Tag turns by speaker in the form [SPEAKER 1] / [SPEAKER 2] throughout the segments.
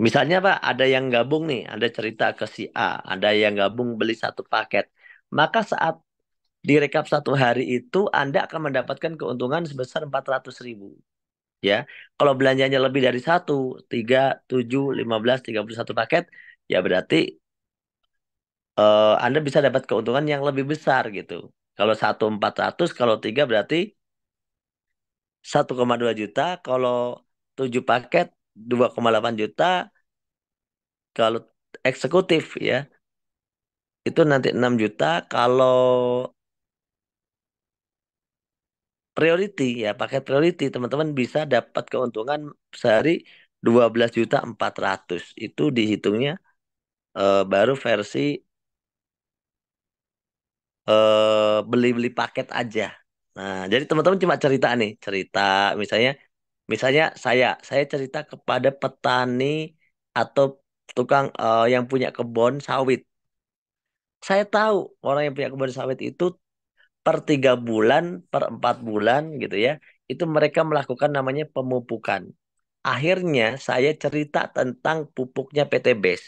[SPEAKER 1] Misalnya Pak, ada yang gabung nih, ada cerita ke si A, ada yang gabung beli satu paket. Maka saat direkap satu hari itu, Anda akan mendapatkan keuntungan sebesar 400.000. Ya, kalau belanjanya lebih dari satu, 3, 7, 15, 31 paket, ya berarti Anda bisa dapat keuntungan yang lebih besar gitu. Kalau satu 400, kalau tiga berarti 1,2 juta, kalau 7 paket 2,8 juta, kalau eksekutif ya itu nanti 6 juta, kalau priority ya paket priority teman-teman bisa dapat keuntungan sehari 12.400.000. Itu dihitungnya baru versi beli-beli paket aja. Nah, jadi teman-teman cuma cerita nih, cerita misalnya misalnya saya cerita kepada petani atau tukang yang punya kebun sawit. Saya tahu orang yang punya kebun sawit itu per 3 bulan, per 4 bulan gitu ya, itu mereka melakukan namanya pemupukan. Akhirnya saya cerita tentang pupuknya PT BES.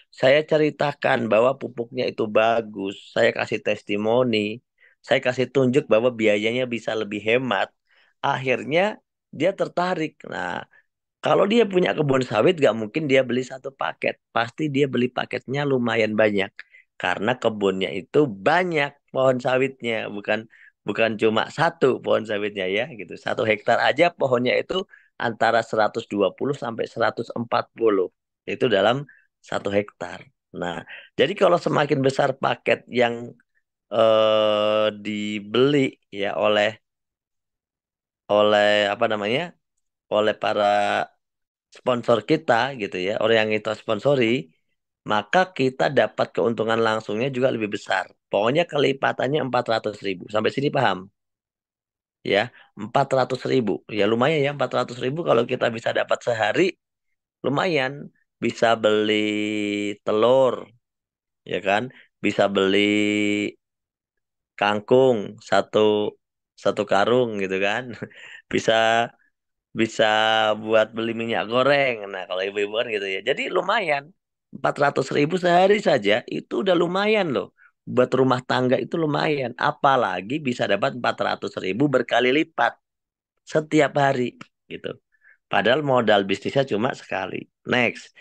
[SPEAKER 1] Saya ceritakan bahwa pupuknya itu bagus. Saya kasih testimoni. Saya kasih tunjuk bahwa biayanya bisa lebih hemat. Akhirnya dia tertarik. Nah, kalau dia punya kebun sawit, gak mungkin dia beli satu paket. Pasti dia beli paketnya lumayan banyak. Karena kebunnya itu banyak pohon sawitnya. Bukan bukan cuma satu pohon sawitnya ya gitu. 1 hektar aja pohonnya itu antara 120 sampai 140. Itu dalam 1 hektar. Nah, jadi kalau semakin besar paket yang dibeli ya oleh oleh apa namanya? Oleh para sponsor kita gitu ya, orang yang kita sponsori, maka kita dapat keuntungan langsungnya juga lebih besar. Pokoknya kelipatannya 400.000. Sampai sini paham? Ya, 400.000. Ya lumayan ya, 400.000 kalau kita bisa dapat sehari, lumayan. Bisa beli telur, ya kan? Bisa beli kangkung satu karung gitu kan? Bisa bisa buat beli minyak goreng. Nah, kalau ibu-ibu kan gitu ya. Jadi lumayan. 400.000 sehari saja itu udah lumayan loh. Buat rumah tangga itu lumayan. Apalagi bisa dapat 400.000 berkali lipat setiap hari gitu. Padahal modal bisnisnya cuma sekali. Next.